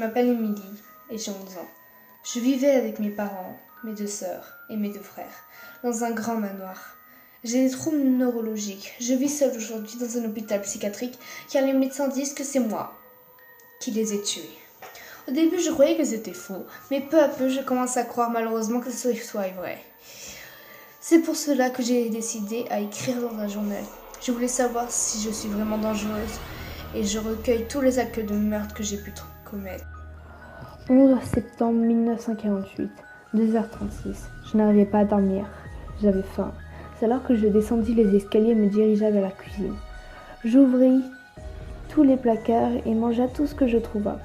m'appelle Émilie et j'ai 11 ans. Je vivais avec mes parents, mes 2 sœurs et mes 2 frères, dans un grand manoir. J'ai des troubles neurologiques. Je vis seule aujourd'hui dans un hôpital psychiatrique car les médecins disent que c'est moi qui les ai tués. Au début, je croyais que c'était faux, mais peu à peu, je commence à croire malheureusement que ce soit vrai. C'est pour cela que j'ai décidé à écrire dans un journal. Je voulais savoir si je suis vraiment dangereuse et je recueille tous les actes de meurtre que j'ai pu commettre. 11 septembre 1948, 2h36. Je n'arrivais pas à dormir. J'avais faim. C'est alors que je descendis les escaliers et me dirigea vers la cuisine. J'ouvris tous les placards et mangea tout ce que je trouva.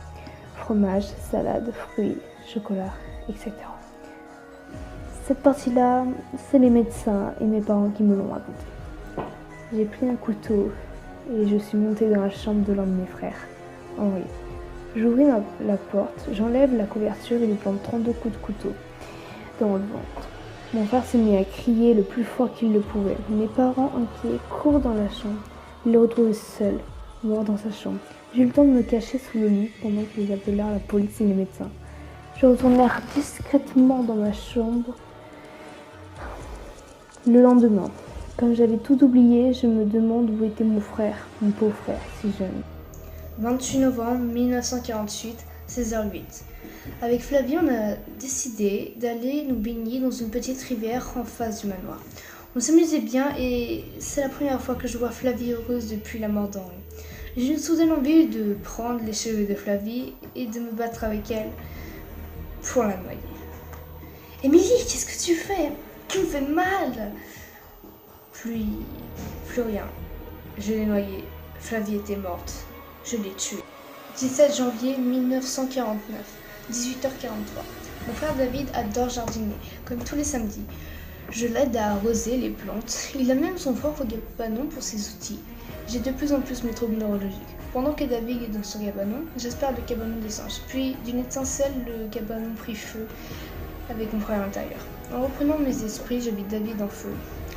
Fromage, salade, fruits, chocolat, etc. Cette partie-là, c'est les médecins et mes parents qui me l'ont raconté. J'ai pris un couteau et je suis montée dans la chambre de l'un de mes frères, Henri. J'ouvris la porte, j'enlève la couverture et lui plante 32 coups de couteau dans le ventre. Mon frère s'est mis à crier le plus fort qu'il le pouvait. Mes parents, inquiets, courent dans la chambre. Ils le retrouvent seul, mort dans sa chambre. J'ai eu le temps de me cacher sous le lit pendant qu'ils appelèrent la police et les médecins. Je retournèrent discrètement dans ma chambre. Le lendemain, comme j'avais tout oublié, je me demande où était mon frère, mon pauvre frère, si jeune. 28 novembre 1948, 16h08. Avec Flavie, on a décidé d'aller nous baigner dans une petite rivière en face du manoir. On s'amusait bien et c'est la première fois que je vois Flavie heureuse depuis la mort d'Henri. J'ai une soudaine envie de prendre les cheveux de Flavie et de me battre avec elle pour la noyer. Émilie, qu'est-ce que tu fais? Tu me fais mal! Plus rien. Je l'ai noyée. Flavie était morte. Je l'ai tuée. 17 janvier 1949, 18h43. Mon frère David adore jardiner, comme tous les samedis. Je l'aide à arroser les plantes. Il a même son propre cabanon pour ses outils. J'ai de plus en plus mes troubles neurologiques. Pendant que David est dans son cabanon, j'espère le cabanon des singes. Puis, d'une étincelle, le cabanon prit feu avec mon frère à l'intérieur. En reprenant mes esprits, je vis David en feu.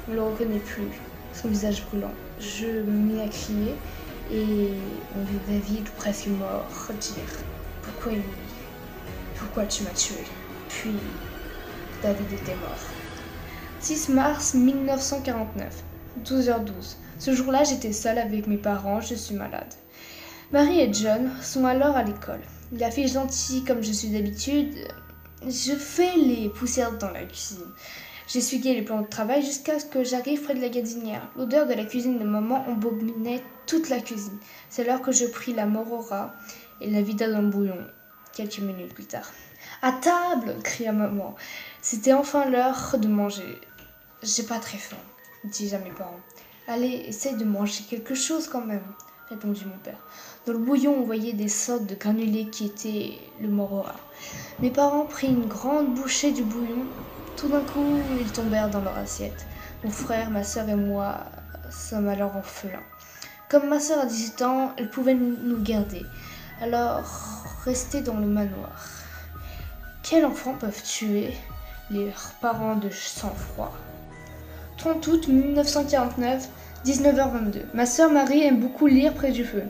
On ne le reconnaît plus, son visage brûlant. Je me mis à crier et on vit David presque mort dire « Pourquoi Émilie? Pourquoi tu m'as tué ?» Puis David était mort. 6 mars 1949, 12h12. Ce jour-là, j'étais seule avec mes parents, je suis malade. Marie et John sont alors à l'école. La fille gentille comme je suis d'habitude, je fais les poussières dans la cuisine. J'essuyais les plans de travail jusqu'à ce que j'arrive près de la gazinière. L'odeur de la cuisine de maman embaumait toute la cuisine. C'est alors que je pris la morora et la vida dans le bouillon, quelques minutes plus tard. « À table !» cria maman. C'était enfin l'heure de manger. « J'ai pas très faim », dis-je à mes parents. « Allez, essaye de manger quelque chose quand même », répondit mon père. Dans le bouillon, on voyait des sortes de granulés qui étaient le morora. Mes parents prirent une grande bouchée du bouillon. Tout d'un coup, ils tombèrent dans leur assiette. Mon frère, ma sœur et moi sommes alors orphelins. Comme ma sœur a 18 ans, elle pouvait nous garder. Alors, rester dans le manoir. Quels enfants peuvent tuer leurs parents de sang-froid? 30 août 1949, 19h22. Ma sœur Marie aime beaucoup lire près du feu.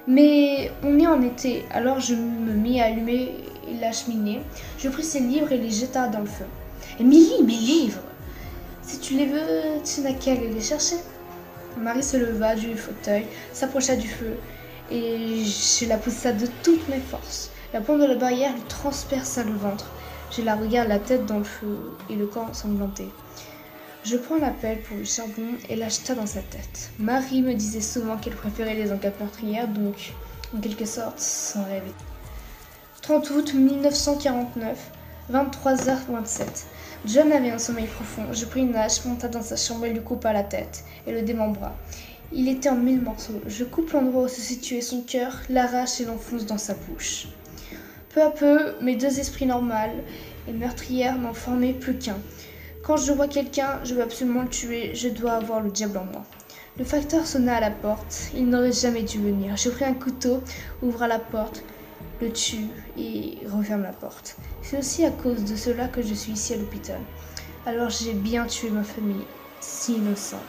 Mais on est en été, alors je me mis à allumer la cheminée. Je pris ses livres et les jeta dans le feu. « Émilie, mes livres! Si tu les veux, tu n'as qu'à aller les chercher. » Marie se leva du fauteuil, s'approcha du feu et je la poussa de toutes mes forces. La pointe de la barrière lui transperça le ventre. Je la regarde la tête dans le feu et le corps ensanglanté. Je prends la pelle pour le charbon et la jeta dans sa tête. Marie me disait souvent qu'elle préférait les enquêtes meurtrières, donc en quelque sorte, sans rêver. 30 août 1949, 23h27. John avait un sommeil profond. Je pris une hache, monta dans sa chambre et lui coupa la tête et le démembra. Il était en 1000 morceaux. Je coupe l'endroit où se situait son cœur, l'arrache et l'enfonce dans sa bouche. Peu à peu, mes 2 esprits normaux et meurtrières n'en formaient plus qu'un. Quand je vois quelqu'un, je veux absolument le tuer, je dois avoir le diable en moi. Le facteur sonna à la porte. Il n'aurait jamais dû venir. Je pris un couteau, ouvra la porte, le tue et referme la porte. C'est aussi à cause de cela que je suis ici à l'hôpital. Alors j'ai bien tué ma famille, si innocente.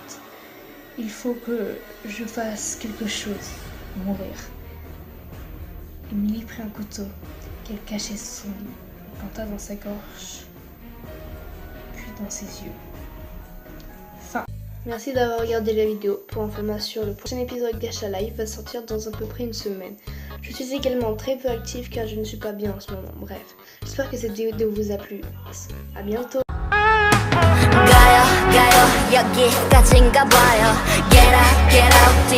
Il faut que je fasse quelque chose, mourir. Émilie prit un couteau. qu'elle cachait son lit, planta dans sa gorge, puis dans ses yeux. Fin. Merci d'avoir regardé la vidéo. Pour information, le prochain épisode Gacha Life va sortir dans à peu près une semaine. Je suis également très peu active car je ne suis pas bien en ce moment. Bref, j'espère que cette vidéo vous a plu. À bientôt. 가요 여기까지인가 봐요 Get out